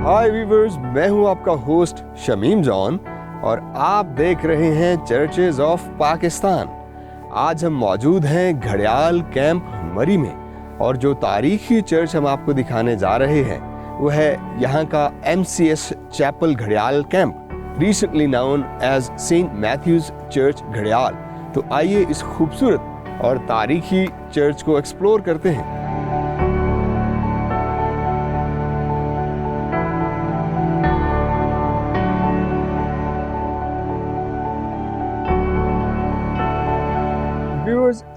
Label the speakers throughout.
Speaker 1: हाय viewers, मैं हूं आपका होस्ट शमीम जॉन और आप देख रहे हैं चर्चेज ऑफ पाकिस्तान। आज हम मौजूद हैं घड़ियाल कैंप मरी में और जो तारीखी चर्च हम आपको दिखाने जा रहे हैं वो है यहाँ का MCS chapel Ghadiyal camp, recently known as Saint Matthew's Church Ghadiyal. तो आइए इस खूबसूरत और तारीखी चर्च को एक्सप्लोर करते हैं।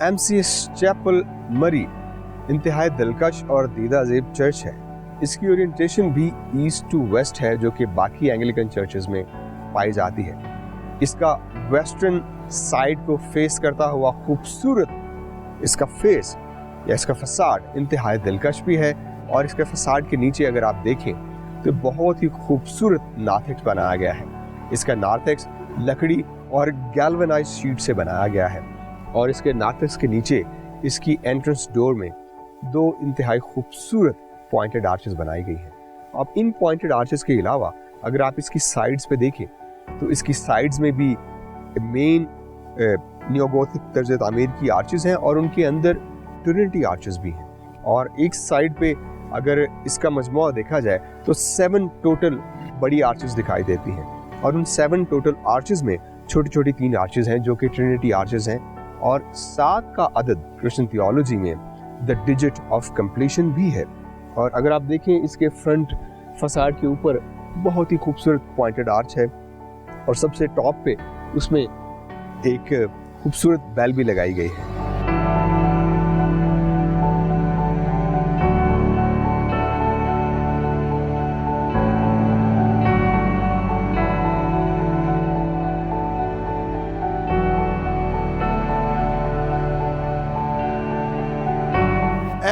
Speaker 1: MCS चैपल मरी इंतहाई दिलकश और दीदाजेब चर्च है। इसकी ओरिएंटेशन भी ईस्ट टू वेस्ट है, जो कि बाकी एंग्लिकन चर्चेज में पाई जाती है। इसका वेस्टर्न साइड को फेस करता हुआ खूबसूरत इसका फेस या इसका फसाड इंतहाई दिलकश भी है। और इसके फसाड के नीचे अगर आप देखें तो बहुत ही खूबसूरत नार्थिक्स बनाया गया है। इसका नार्थिक्स लकड़ी और गैल्वेनाइज शीट से बनाया गया है और इसके नार्थिक्स के नीचे इसकी एंट्रेंस डोर में दो इंतहाई खूबसूरत पॉइंटेड आर्चेस बनाई गई हैं। अब इन पॉइंटेड आर्चेस के अलावा अगर आप इसकी साइड्स पे देखें तो इसकी साइड्स में भी मेन नियोगोथिक तर्ज तामीर की आर्चेस हैं और उनके अंदर ट्रिनिटी आर्चेस भी हैं। और एक साइड पे अगर इसका मजमूआ देखा जाए तो 7 टोटल बड़ी आर्चेस दिखाई देती हैं और उन 7 टोटल आर्चेस में छोटी छोटी 3 आर्चेस हैं जो कि ट्रिनिटी आर्चेस हैं। और 7 का अदद क्रिश्चियन थियोलॉजी में द डिजिट ऑफ कंप्लीशन भी है। और अगर आप देखें इसके फ्रंट फसाड के ऊपर बहुत ही खूबसूरत पॉइंटेड आर्च है और सबसे टॉप पे उसमें एक खूबसूरत बेल भी लगाई गई है।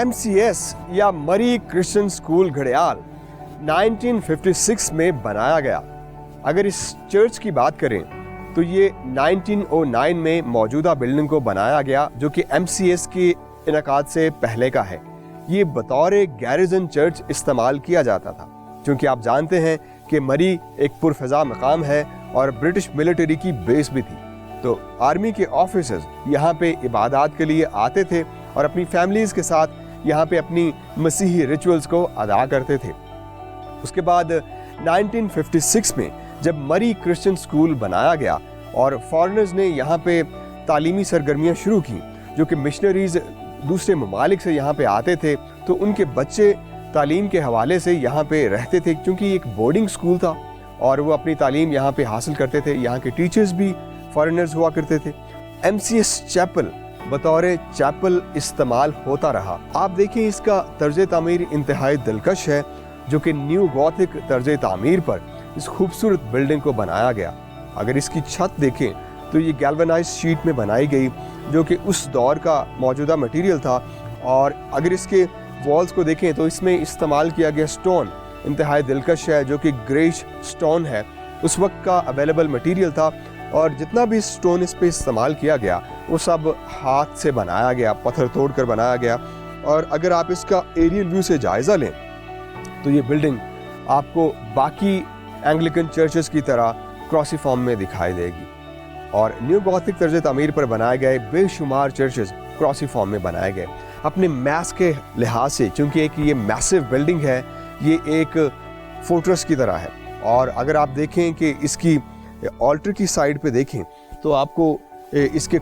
Speaker 1: MCS या मरी क्रिश्चियन स्कूल घड़ियाल 1956 में बनाया गया। अगर इस चर्च की बात करें तो ये 1909 में मौजूदा बिल्डिंग को बनाया गया, जो कि MCS के इनकाद से पहले का है। ये बतौर गैरिजन चर्च इस्तेमाल किया जाता था, क्योंकि आप जानते हैं कि मरी एक पुरफजा मकाम है और ब्रिटिश मिलिट्री की बेस भी थी। तो आर्मी के ऑफिसर्स यहाँ पे इबादत के लिए आते थे और अपनी फैमिलीज के साथ यहाँ पे अपनी मसीही रिचुअल्स को अदा करते थे। उसके बाद 1956 में जब मरी क्रिश्चियन स्कूल बनाया गया और फॉरेनर्स ने यहाँ पे तालीमी सरगर्मियाँ शुरू की, जो कि मिशनरीज दूसरे ममालिक से यहाँ पे आते थे, तो उनके बच्चे तालीम के हवाले से यहाँ पे रहते थे, क्योंकि एक बोर्डिंग स्कूल था और वो अपनी तालीम यहाँ पे हासिल करते थे। यहाँ के टीचर्स भी फॉरेनर्स हुआ करते थे। MCS चैपल बतौर चैपल इस्तेमाल होता रहा। आप देखें इसका तर्ज तामीर इंतहाई दिलकश है, जो कि न्यू गॉथिक तर्ज तामीर पर इस खूबसूरत बिल्डिंग को बनाया गया। अगर इसकी छत देखें तो ये गैल्वेनाइज शीट में बनाई गई, जो कि उस दौर का मौजूदा मटेरियल था। और अगर इसके वॉल्स को देखें तो इसमें इस्तेमाल किया गया स्टोन इंतहाई दिलकश है, जो कि ग्रेश स्टोन है, उस वक्त का अवेलेबल मटेरियल था। और जितना भी स्टोन इस पे इस्तेमाल किया गया वो सब हाथ से बनाया गया, पत्थर तोड़ कर बनाया गया। और अगर आप इसका एरियल व्यू से जायज़ा लें तो ये बिल्डिंग आपको बाकी एंग्लिकन चर्चेस की तरह क्रॉसिफॉर्म में दिखाई देगी। और न्यू गॉथिक तर्ज तामीर पर बनाए गए बेशुमार चर्चेस क्रॉसिफॉर्म में बनाए गए अपने मैस के लिहाज से, क्योंकि एक ये मैसिव बिल्डिंग है, ये एक फोर्ट्रेस की तरह है। और अगर आप देखें कि इसकी ऑल्टर की साइड पे देखें तो आपको इसके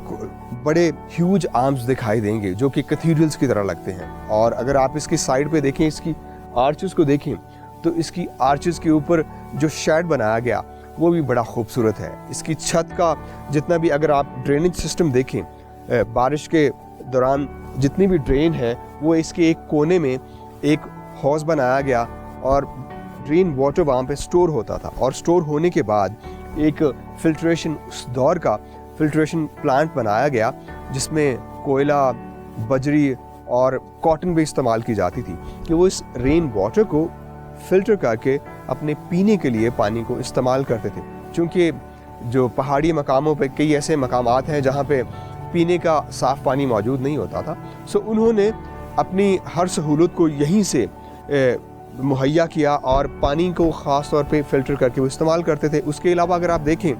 Speaker 1: बड़े ह्यूज आर्म्स दिखाई देंगे, जो कि कैथेड्रल्स की तरह लगते हैं। और अगर आप इसकी साइड पे देखें, इसकी आर्चेस को देखें तो इसकी आर्चेस के ऊपर जो शेड बनाया गया वो भी बड़ा खूबसूरत है। इसकी छत का जितना भी अगर आप ड्रेनेज सिस्टम देखें, बारिश के दौरान जितनी भी ड्रेन है वो इसके एक कोने में एक हौज बनाया गया और ड्रेन वाटर वहाँ पे स्टोर होता था। और स्टोर होने के बाद एक फिल्ट्रेशन, उस दौर का फिल्ट्रेशन प्लांट बनाया गया, जिसमें कोयला, बजरी और कॉटन भी इस्तेमाल की जाती थी कि वो इस रेन वाटर को फिल्टर करके अपने पीने के लिए पानी को इस्तेमाल करते थे। क्योंकि जो पहाड़ी मकामों पे कई ऐसे मकामात हैं जहाँ पे पीने का साफ़ पानी मौजूद नहीं होता था, सो उन्होंने अपनी हर सहूलत को यहीं से मुहैया किया और पानी को ख़ास तौर पे फ़िल्टर करके वो इस्तेमाल करते थे। उसके अलावा अगर आप देखें,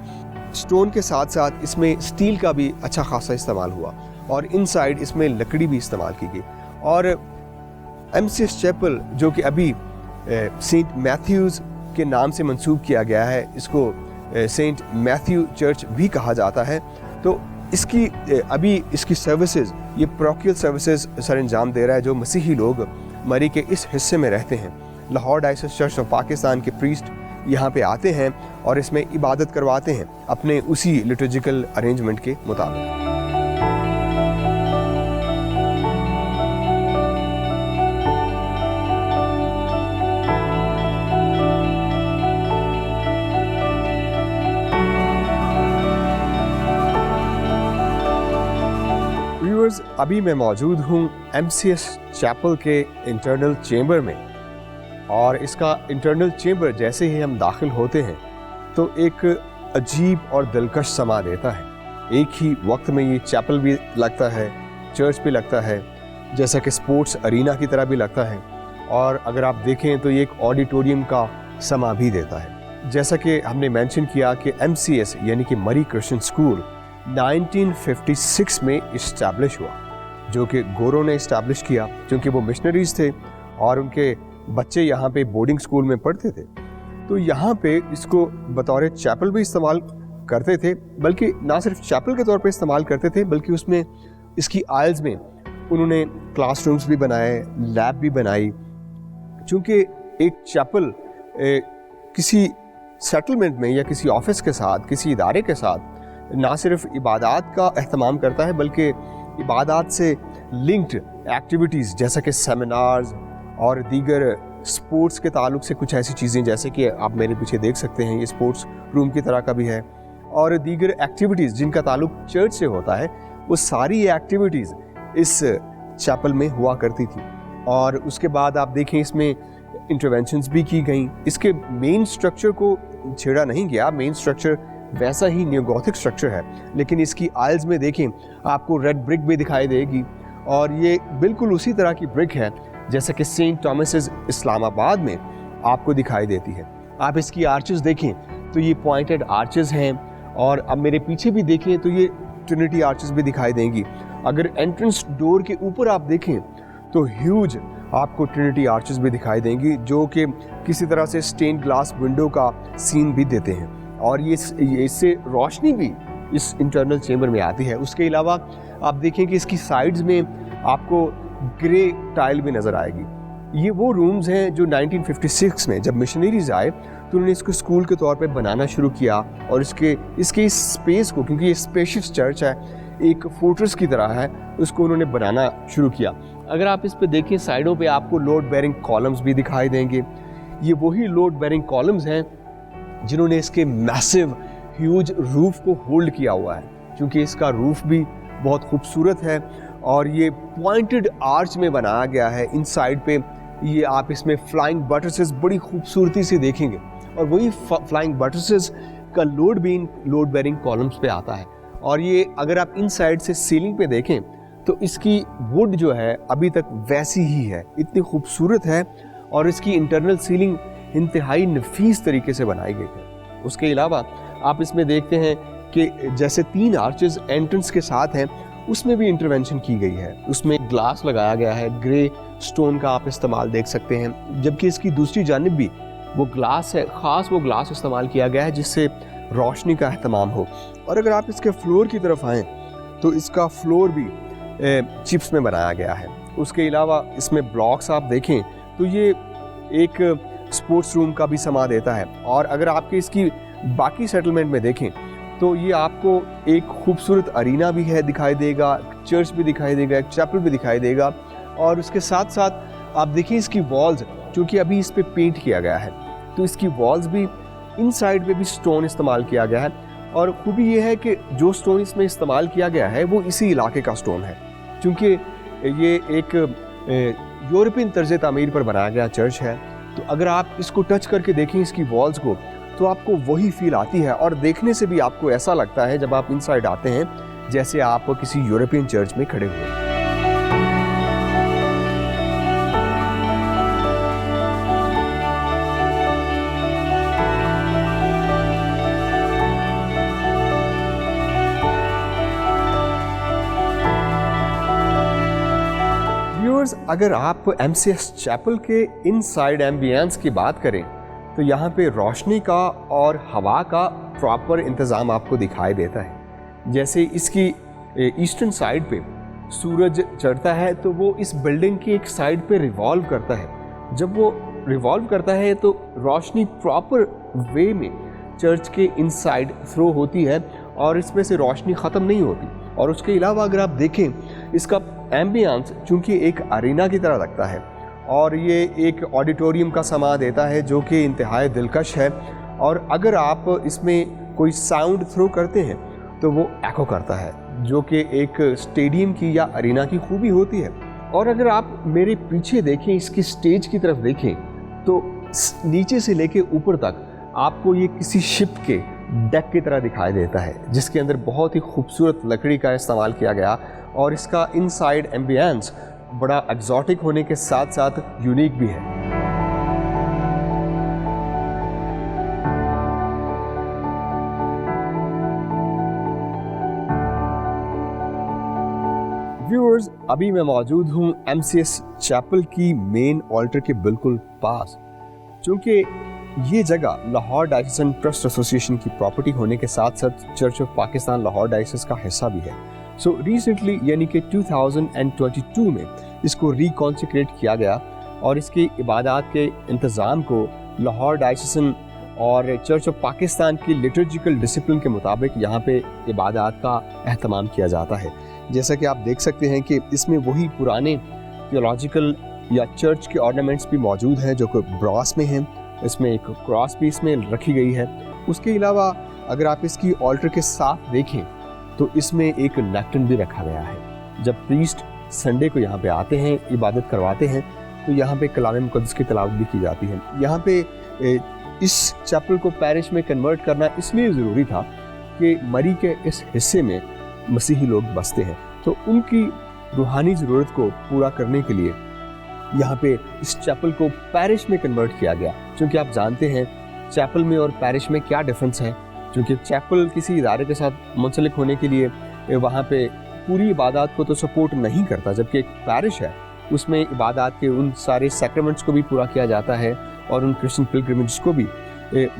Speaker 1: स्टोन के साथ साथ इसमें स्टील का भी अच्छा खासा इस्तेमाल हुआ और इनसाइड इसमें लकड़ी भी इस्तेमाल की गई। और MCS चैपल जो कि अभी सेंट मैथ्यूज़ के नाम से मंसूब किया गया है, इसको सेंट मैथ्यू चर्च भी कहा जाता है, तो इसकी अभी इसकी सर्विसेज, ये प्रोकियल सर्विसेज सर अंजाम दे रहा है जो मसीही लोग मरी के इस हिस्से में रहते हैं। Lahore diocese church of Pakistan के प्रीस्ट यहाँ पे आते हैं और इसमें इबादत करवाते हैं अपने उसी लिटर्जिकल अरेंजमेंट के मुताबिक। व्यूअर्स, अभी मैं मौजूद हूँ MCS चैपल के इंटरनल चेंबर में और इसका इंटरनल चेंबर जैसे ही हम दाखिल होते हैं तो एक अजीब और दिलकश समा देता है। एक ही वक्त में ये चैपल भी लगता है, चर्च भी लगता है, जैसा कि स्पोर्ट्स अरीना की तरह भी लगता है, और अगर आप देखें तो ये एक ऑडिटोरियम का समा भी देता है। जैसा कि हमने मेंशन किया कि MCS यानी कि मरी क्रिश्चियन स्कूल 1956 में इस्टेब्लिश हुआ, जो कि गोरों ने इस्टेब्लिश किया क्योंकि वो मिशनरीज थे और उनके बच्चे यहाँ पे बोर्डिंग स्कूल में पढ़ते थे। तो यहाँ पे इसको बतौर चैपल भी इस्तेमाल करते थे, बल्कि ना सिर्फ चैपल के तौर पे इस्तेमाल करते थे बल्कि उसमें इसकी आइल्स में उन्होंने क्लासरूम्स भी बनाए, लैब भी बनाई। चूँकि एक चैपल किसी सेटलमेंट में या किसी ऑफिस के साथ, किसी इदारे के साथ ना सिर्फ इबादत का एहतमाम करता है बल्कि इबादत से लिंक्ड एक्टिविटीज़ जैसा कि सेमिनार्स और दीगर स्पोर्ट्स के ताल्लुक से कुछ ऐसी चीज़ें, जैसे कि आप मेरे पीछे देख सकते हैं, ये स्पोर्ट्स रूम की तरह का भी है, और दीगर एक्टिविटीज़ जिनका ताल्लुक चर्च से होता है, वो सारी एक्टिविटीज़ इस चैपल में हुआ करती थी। और उसके बाद आप देखें इसमें इंटरवेंशंस भी की गई। इसके मेन स्ट्रक्चर को छेड़ा नहीं गया, मेन स्ट्रक्चर वैसा ही नियोगोथिक स्ट्रक्चर है, लेकिन इसकी आइल्स में देखें आपको रेड ब्रिक भी दिखाई देगी और ये बिल्कुल उसी तरह की ब्रिक है जैसा कि सेंट थॉमसेस इस्लामाबाद में आपको दिखाई देती है। आप इसकी आर्चेस देखें तो ये पॉइंटेड आर्चेस हैं, और अब मेरे पीछे भी देखें तो ये ट्रिनिटी आर्चेस भी दिखाई देंगी। अगर एंट्रेंस डोर के ऊपर आप देखें तो ह्यूज आपको ट्रिनिटी आर्चेस भी दिखाई देंगी, जो कि किसी तरह से स्टेन ग्लास विंडो का सीन भी देते हैं, और ये इससे रोशनी भी इस इंटरनल चेंबर में आती है। उसके अलावा आप देखें कि इसकी साइड्स में आपको ग्रे टाइल भी नज़र आएगी। ये वो रूम्स हैं जो 1956 में जब मिशनरीज आए तो उन्होंने इसको स्कूल के तौर पे बनाना शुरू किया, और इसके इस स्पेस को, क्योंकि ये स्पेशियस चर्च है, एक फोर्ट्रेस की तरह है, उसको उन्होंने बनाना शुरू किया। अगर आप इस पे देखें साइडों पे आपको लोड बेरिंग कॉलम्स भी दिखाई देंगे। ये वही लोड बेरिंग कॉलम्स हैं जिन्होंने इसके मैसिव ह्यूज रूफ को होल्ड किया हुआ है, क्योंकि इसका रूफ भी बहुत खूबसूरत है और ये पॉइंटेड आर्च में बनाया गया है। इन साइड पे ये आप इसमें फ्लाइंग बटरसेस बड़ी खूबसूरती से देखेंगे, और वही फ्लाइंग बटरसेस का लोड भी इन लोड बेरिंग कॉलम्स पे आता है। और ये अगर आप इन साइड से सीलिंग पे देखें तो इसकी वुड जो है अभी तक वैसी ही है, इतनी खूबसूरत है, और इसकी इंटरनल सीलिंग इंतहाई नफीस तरीके से बनाई गई है। उसके अलावा आप इसमें देखते हैं कि जैसे 3 आर्चेस एंट्रेंस के साथ हैं, उसमें भी इंटरवेंशन की गई है। उसमें ग्लास लगाया गया है, ग्रे स्टोन का आप इस्तेमाल देख सकते हैं, जबकि इसकी दूसरी जानिब भी वो ग्लास है, ख़ास वो ग्लास इस्तेमाल किया गया है जिससे रोशनी का एहतमाम हो। और अगर आप इसके फ्लोर की तरफ आएँ तो इसका फ्लोर भी चिप्स में बनाया गया है। उसके अलावा इसमें ब्लॉक्स आप देखें तो ये एक स्पोर्ट्स रूम का भी समा देता है। और अगर आपके इसकी बाकी सेटलमेंट में देखें तो ये आपको एक खूबसूरत अरीना भी है दिखाई देगा, चर्च भी दिखाई देगा, एक चैपल भी दिखाई देगा, और उसके साथ साथ आप देखिए इसकी वॉल्स, क्योंकि अभी इस पे पेंट किया गया है तो इसकी वॉल्स भी इन साइड पे भी स्टोन इस्तेमाल किया गया है। और खूबी ये है कि जो स्टोन इसमें इस्तेमाल किया गया है वो इसी इलाके का स्टोन है, क्योंकि ये एक यूरोपियन तर्ज तामीर पर बनाया गया चर्च है। तो अगर आप इसको टच करके देखें इसकी वॉल्स को तो आपको वही फील आती है, और देखने से भी आपको ऐसा लगता है जब आप इनसाइड आते हैं जैसे आप किसी यूरोपियन चर्च में खड़े हुए हैं। अगर आप MCS चैपल के इनसाइड एम्बियंस की बात करें तो यहाँ पे रोशनी का और हवा का प्रॉपर इंतज़ाम आपको दिखाई देता है। जैसे इसकी ईस्टर्न साइड पे सूरज चढ़ता है तो वो इस बिल्डिंग की एक साइड पे रिवॉल्व करता है। जब वो रिवॉल्व करता है तो रोशनी प्रॉपर वे में चर्च के इनसाइड थ्रो होती है और इसमें से रोशनी ख़त्म नहीं होती। और उसके अलावा अगर आप देखें इसका एम्बियंस चूँकि एक अरीना की तरह लगता है और ये एक ऑडिटोरियम का समा देता है जो कि इंतहाई दिलकश है। और अगर आप इसमें कोई साउंड थ्रो करते हैं तो वो एको करता है, जो कि एक स्टेडियम की या अरीना की खूबी होती है। और अगर आप मेरे पीछे देखें, इसकी स्टेज की तरफ देखें, तो नीचे से लेके ऊपर तक आपको ये किसी शिप के डेक की तरह दिखाई देता है, जिसके अंदर बहुत ही खूबसूरत लकड़ी का इस्तेमाल किया गया और इसका इनसाइड एम्बियंस बड़ा एक्सोटिक होने के साथ साथ यूनिक भी है। व्यूअर्स, अभी मैं मौजूद हूँ MCS चैपल की मेन ऑल्टर के बिल्कुल पास। चूँकि ये जगह लाहौर डायोसीजन ट्रस्ट एसोसिएशन की प्रॉपर्टी होने के साथ साथ चर्च ऑफ पाकिस्तान लाहौर डायोसीस का हिस्सा भी है। सो रिसेंटली यानी कि 2022 में इसको रिकॉन्सिक्रेट किया गया और इसकी इबादत के इंतज़ाम को लाहौर डायोसीजन और चर्च ऑफ पाकिस्तान की लिटर्जिकल डिसिप्लिन के मुताबिक यहाँ पे इबादत का एहतमाम किया जाता है। जैसा कि आप देख सकते हैं कि इसमें वही पुराने थियोलॉजिकल या चर्च के ऑर्नामेंट्स भी मौजूद हैं जो कि ब्रॉस में हैं। इसमें एक क्रॉस भी इसमें रखी गई है। उसके अलावा अगर आप इसकी ऑल्टर के साथ देखें तो इसमें एक लेक्टर्न भी रखा गया है। जब प्रीस्ट संडे को यहाँ पे आते हैं, इबादत करवाते हैं, तो यहाँ पे कलाम मुक़द्दस की तिलावत भी की जाती है। यहाँ पे इस चैपल को पैरिश में कन्वर्ट करना इसलिए ज़रूरी था कि मरी के इस हिस्से में मसीही लोग बसते हैं, तो उनकी रूहानी ज़रूरत को पूरा करने के लिए यहाँ पे इस चैपल को पैरिश में कन्वर्ट किया गया। क्योंकि आप जानते हैं चैपल में और पैरिश में क्या डिफरेंस है। क्योंकि चैपल किसी इदारे के साथ मुंसलिक होने के लिए वहाँ पे पूरी इबादत को तो सपोर्ट नहीं करता, जबकि एक पैरिश है उसमें इबादत के उन सारे सैक्रेमेंट्स को भी पूरा किया जाता है और उन क्रिश्चियन पिलग्रिमेज को भी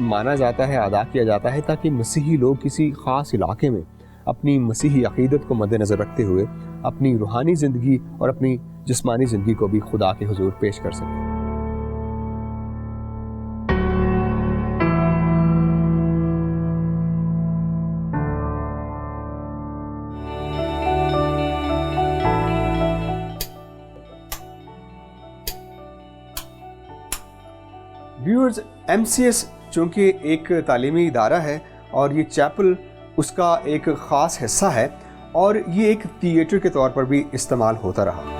Speaker 1: माना जाता है, अदा किया जाता है, ताकि मसीही लोग किसी ख़ास इलाके में अपनी मसीही अक़ीदत को मद्देनज़र रखते हुए अपनी रूहानी ज़िंदगी और अपनी जिस्मानी ज़िंदगी को भी खुदा के हुजूर पेश कर सकें। व्यूअर्स, MCS चूँकि एक तालीमी इदारा है और ये चैपल उसका एक ख़ास हिस्सा है और ये एक थिएटर के तौर पर भी इस्तेमाल होता रहा।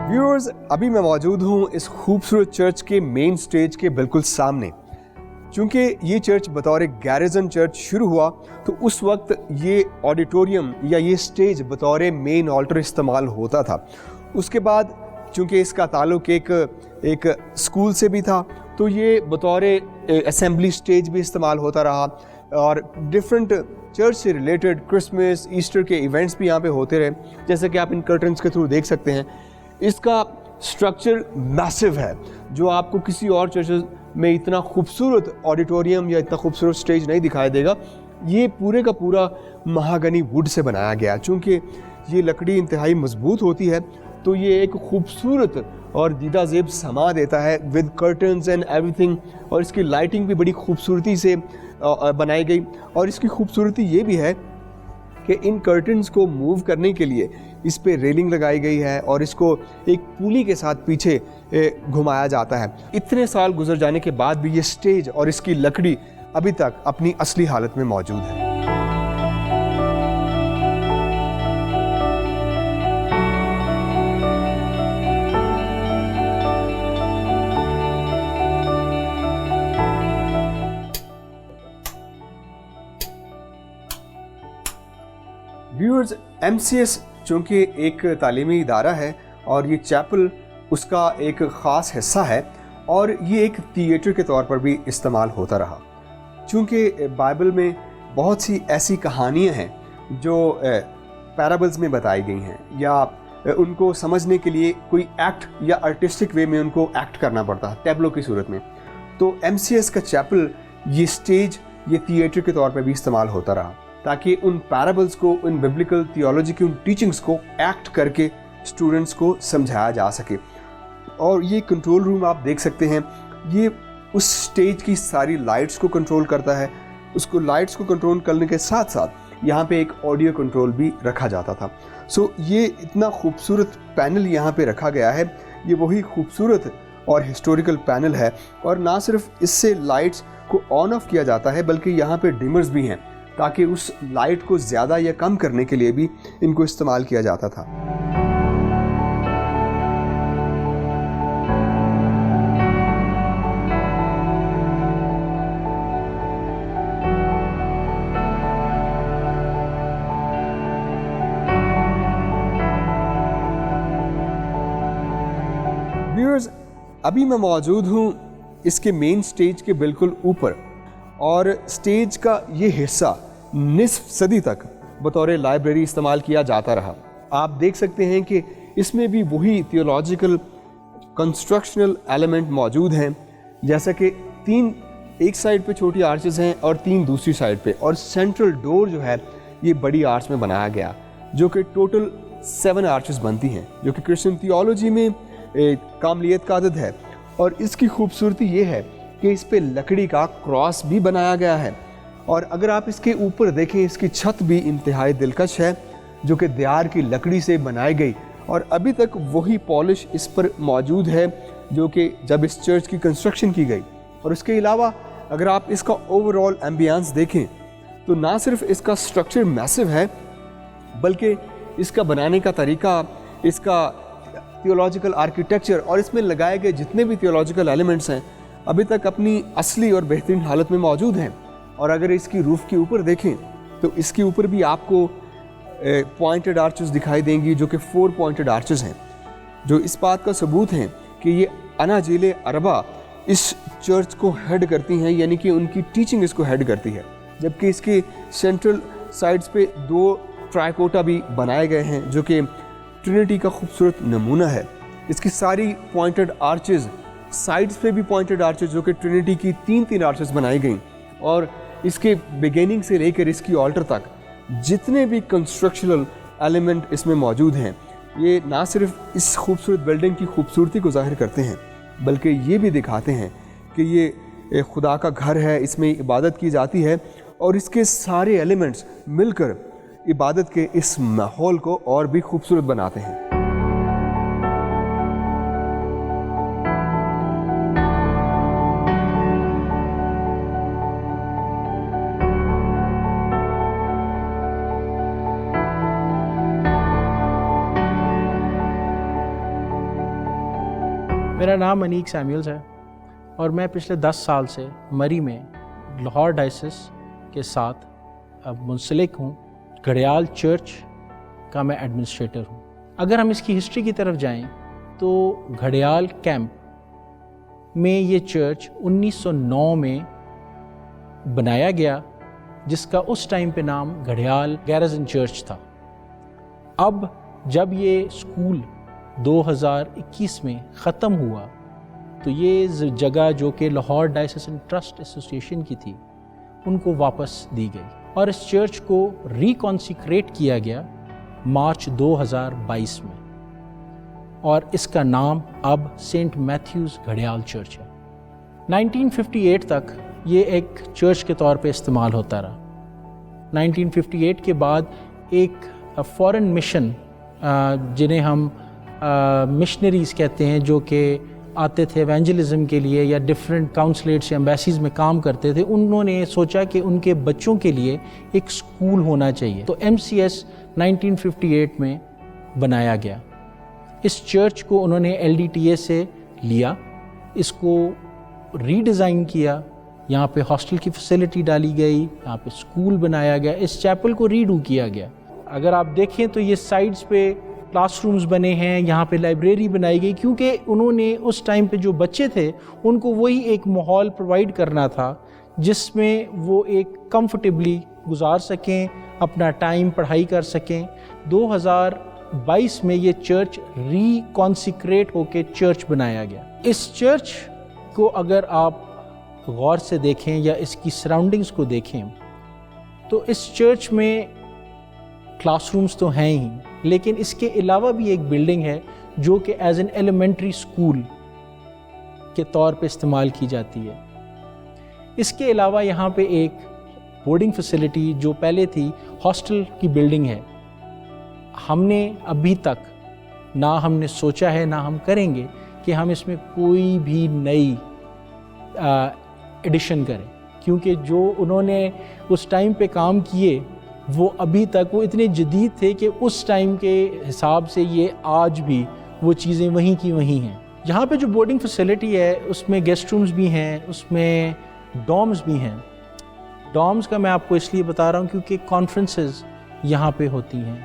Speaker 1: व्यूअर्स, अभी मैं मौजूद हूँ इस खूबसूरत चर्च के मेन स्टेज के बिल्कुल सामने। चूँकि ये चर्च बतौर गैरिजन चर्च शुरू हुआ तो उस वक्त ये ऑडिटोरियम या ये स्टेज बतौर मेन ऑल्टर इस्तेमाल होता था। उसके बाद चूँकि इसका ताल्लुक एक स्कूल से भी था तो ये बतौर असेंबली स्टेज भी इस्तेमाल होता रहा और डिफरेंट चर्च से रिलेटेड क्रिसमस, ईस्टर के इवेंट्स भी यहाँ पे होते रहे, जैसे कि आप इन कर्टन्स के थ्रू देख सकते हैं। इसका स्ट्रक्चर मैसिव है जो आपको किसी और चर्च में इतना खूबसूरत ऑडिटोरियम या इतना खूबसूरत स्टेज नहीं दिखाई देगा। ये पूरे का पूरा महागनी वुड से बनाया गया। चूँकि ये लकड़ी इंतहाई मजबूत होती है तो ये एक खूबसूरत और दीदा ज़ेब समा देता है विद कर्टन्स एंड एवरीथिंग। और इसकी लाइटिंग भी बड़ी खूबसूरती से बनाई गई। और इसकी खूबसूरती ये भी है कि इन कर्टन्स को मूव करने के लिए इस पे रेलिंग लगाई गई है और इसको एक पुली के साथ पीछे घुमाया जाता है। इतने साल गुजर जाने के बाद भी ये स्टेज और इसकी लकड़ी अभी तक अपनी असली हालत में मौजूद है। व्यूअर्स, MCS चूँकि एक तालीमी इदारा है और ये चैपल उसका एक ख़ास हिस्सा है और ये एक थिएटर के तौर पर भी इस्तेमाल होता रहा। चूँकि बाइबल में बहुत सी ऐसी कहानियाँ हैं जो पैराबल्स में बताई गई हैं या उनको समझने के लिए कोई एक्ट या आर्टिस्टिक वे में उनको एक्ट करना पड़ता है टैबलो की सूरत में, तो MCS का चैपल ये स्टेज, ये थिएटर के तौर पर भी इस्तेमाल होता रहा ताकि उन पैराबल्स को, उन बिब्लिकल थियोलॉजी की उन टीचिंग्स को एक्ट करके स्टूडेंट्स को समझाया जा सके। और ये कंट्रोल रूम आप देख सकते हैं, ये उस स्टेज की सारी लाइट्स को कंट्रोल करता है। उसको लाइट्स को कंट्रोल करने के साथ साथ यहाँ पे एक ऑडियो कंट्रोल भी रखा जाता था। सो ये इतना खूबसूरत पैनल यहाँ पे रखा गया है, ये वही खूबसूरत और हिस्टोरिकल पैनल है। और ना सिर्फ इससे लाइट्स को ऑन ऑफ किया जाता है बल्कि यहाँ पे डिमर्स भी हैं ताकि उस लाइट को ज़्यादा या कम करने के लिए भी इनको इस्तेमाल किया जाता था। व्यूअर्स, अभी मैं मौजूद हूँ इसके मेन स्टेज के बिल्कुल ऊपर और स्टेज का ये हिस्सा निस्फ सदी तक बतौर लाइब्रेरी इस्तेमाल किया जाता रहा। आप देख सकते हैं कि इसमें भी वही थियोलॉजिकल कंस्ट्रक्शनल एलिमेंट मौजूद हैं, जैसा कि 3 एक साइड पे छोटी आर्चेस हैं और 3 दूसरी साइड पे, और सेंट्रल डोर जो है ये बड़ी आर्च में बनाया गया जो कि टोटल 7 आर्चेस बनती हैं, जो कि क्रिश्चियन थियोलॉजी में कामलियत का आदत है। और इसकी खूबसूरती ये है कि इस पे लकड़ी का क्रॉस भी बनाया गया है। और अगर आप इसके ऊपर देखें, इसकी छत भी इंतहाई दिलकश है जो कि देयार की लकड़ी से बनाई गई और अभी तक वही पॉलिश इस पर मौजूद है जो कि जब इस चर्च की कंस्ट्रक्शन की गई। और इसके अलावा अगर आप इसका ओवरऑल एम्बियंस देखें तो ना सिर्फ इसका स्ट्रक्चर मैसिव है बल्कि इसका बनाने का तरीका, इसका थियोलॉजिकल आर्किटेक्चर और इसमें लगाए गए जितने भी थियोलॉजिकल एलिमेंट्स हैं अभी तक अपनी असली और बेहतरीन हालत में मौजूद हैं। और अगर इसकी रूफ़ के ऊपर देखें तो इसके ऊपर भी आपको पॉइंटेड आर्चेस दिखाई देंगी जो कि 4 पॉइंटेड आर्चेस हैं, जो इस बात का सबूत हैं कि ये अनाजिले अरबा इस चर्च को हेड करती हैं, यानी कि उनकी टीचिंग इसको हेड करती है। जबकि इसके सेंट्रल साइड्स पे 2 ट्राइकोटा भी बनाए गए हैं जो कि ट्रिनिटी का खूबसूरत नमूना है। इसकी सारी पॉइंटेड आर्चेस, साइड्स पे भी पॉइंटेड आर्चेस जो कि ट्रिनिटी की 3-3 आर्चेस बनाई गई। और इसके बिगिनिंग से लेकर इसकी ऑल्टर तक जितने भी कंस्ट्रक्शनल एलिमेंट इसमें मौजूद हैं, ये ना सिर्फ इस खूबसूरत बिल्डिंग की खूबसूरती को ज़ाहिर करते हैं बल्कि ये भी दिखाते हैं कि ये खुदा का घर है, इसमें इबादत की जाती है और इसके सारे एलिमेंट्स मिलकर इबादत के इस माहौल को और भी खूबसूरत बनाते हैं।
Speaker 2: मेरा नाम अनीक सैमुअल्स है और मैं पिछले 10 साल से मरी में लाहौर डायसिस के साथ अब मुंसलिक हूँ। घड़ियाल चर्च का मैं एडमिनिस्ट्रेटर हूँ। अगर हम इसकी हिस्ट्री की तरफ जाएं तो घड़ियाल कैंप में ये चर्च 1909 में बनाया गया, जिसका उस टाइम पे नाम घड़ियाल गैरजन चर्च था। अब जब ये स्कूल 2021 में ख़त्म हुआ तो ये जगह जो कि लाहौर डायसेसन ट्रस्ट एसोसिएशन की थी उनको वापस दी गई और इस चर्च को रिकॉन्सिक्रेट किया गया मार्च 2022 में और इसका नाम अब सेंट मैथ्यूज़ घड़ियाल चर्च है। 1958 तक ये एक चर्च के तौर पे इस्तेमाल होता रहा। 1958 के बाद एक फॉरेन मिशन जिन्हें हम मिशनरीज़ कहते हैं, जो कि आते थे एवेंजलिज्म के लिए या डिफरेंट काउंसलेट्स या एम्बेसीज़ में काम करते थे, उन्होंने सोचा कि उनके बच्चों के लिए एक स्कूल होना चाहिए। तो MCS 1958 में बनाया गया। इस चर्च को उन्होंने LDTA से लिया, इसको रीडिज़ाइन किया, यहाँ पे हॉस्टल की फैसिलिटी डाली गई, यहाँ पे स्कूल बनाया गया, इस चैपल को रीडू किया गया अगर आप देखें तो ये साइड्स पे क्लासरूम्स बने हैं, यहाँ पे लाइब्रेरी बनाई गई, क्योंकि उन्होंने उस टाइम पे जो बच्चे थे उनको वही एक माहौल प्रोवाइड करना था जिसमें वो एक कंफर्टेबली गुजार सकें, अपना टाइम पढ़ाई कर सकें। 2022 में ये चर्च रिकॉन्सिक्रेट होके चर्च बनाया गया। इस चर्च को अगर आप गौर से देखें या इसकी सराउंडिंग्स को देखें तो इस चर्च में क्लासरूम्स तो हैं ही, लेकिन इसके अलावा भी एक बिल्डिंग है जो कि एज एन एलिमेंट्री स्कूल के तौर पे इस्तेमाल की जाती है। इसके अलावा यहाँ पे एक बोर्डिंग फैसिलिटी जो पहले थी हॉस्टल की बिल्डिंग है। हमने अभी तक ना हमने सोचा है ना हम करेंगे कि हम इसमें कोई भी नई एडिशन करें, क्योंकि जो उन्होंने उस टाइम पे काम किए वो अभी तक वो इतने जदीद थे कि उस टाइम के हिसाब से ये आज भी वो चीज़ें वहीं की वहीं हैं। यहाँ पे जो बोर्डिंग फैसिलिटी है उसमें गेस्ट रूम्स भी हैं, उसमें डॉर्म्स भी हैं। डॉर्म्स का मैं आपको इसलिए बता रहा हूँ क्योंकि कॉन्फ्रेंसेस यहाँ पे होती हैं,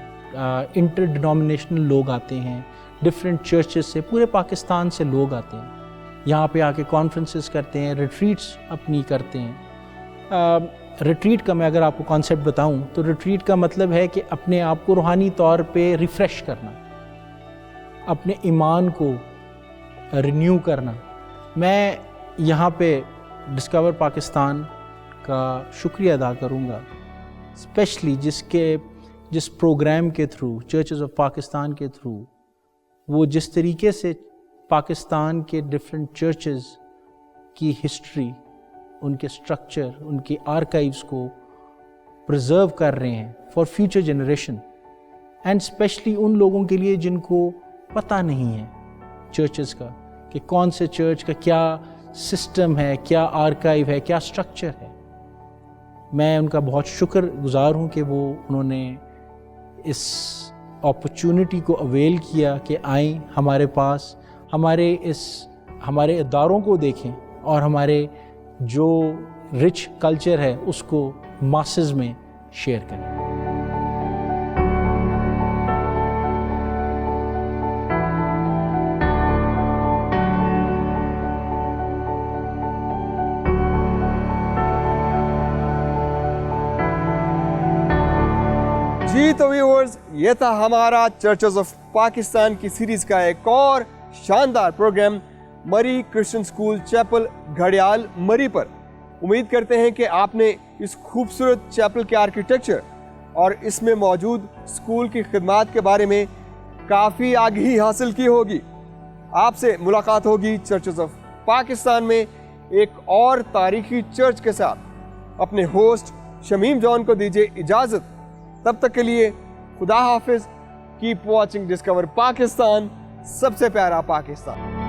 Speaker 2: इंटर डिनोमिनेशनल लोग आते हैं, डिफरेंट चर्चेस से पूरे पाकिस्तान से लोग आते हैं, यहाँ पे आके कॉन्फ्रेंसेस करते हैं, रिट्रीट्स अपनी करते हैं। रिट्रीट का मैं अगर आपको कॉन्सेप्ट बताऊं तो रिट्रीट का मतलब है कि अपने आप को रूहानी तौर पे रिफ़्रेश करना, अपने ईमान को रिन्यू करना। मैं यहाँ पे डिस्कवर पाकिस्तान का शुक्रिया अदा करूँगा, स्पेशली जिस प्रोग्राम के थ्रू, चर्चेस ऑफ पाकिस्तान के थ्रू, वो जिस तरीके से पाकिस्तान के डिफरेंट चर्चेस की हिस्ट्री, उनके स्ट्रक्चर, उनके आर्काइव्स को प्रिजर्व कर रहे हैं for future generation, and specially उन लोगों के लिए जिनको पता नहीं है चर्चेस का कि कौन से चर्च का क्या सिस्टम है, क्या आर्काइव है, क्या स्ट्रक्चर है। मैं उनका बहुत शुक्रगुजार हूँ कि उन्होंने इस अपॉर्चुनिटी को अवेल किया कि आएँ हमारे पास, हमारे इदारों को देखें और हमारे जो रिच कल्चर है उसको मासेस में शेयर करें।
Speaker 1: जी तो व्यूअर्स, ये था हमारा चर्चेस ऑफ पाकिस्तान की सीरीज का एक और शानदार प्रोग्राम मरी क्रिश्चियन स्कूल चैपल घड़ियाल मरी पर। उम्मीद करते हैं कि आपने इस खूबसूरत चैपल के आर्किटेक्चर और इसमें मौजूद स्कूल की खिदमात के बारे में काफ़ी आगाही हासिल की होगी। आपसे मुलाकात होगी चर्चेस ऑफ पाकिस्तान में एक और तारीखी चर्च के साथ। अपने होस्ट शमीम जॉन को दीजिए इजाज़त। तब तक के लिए खुदा हाफिज। कीप वॉचिंग डिस्कवर पाकिस्तान, सबसे प्यारा पाकिस्तान।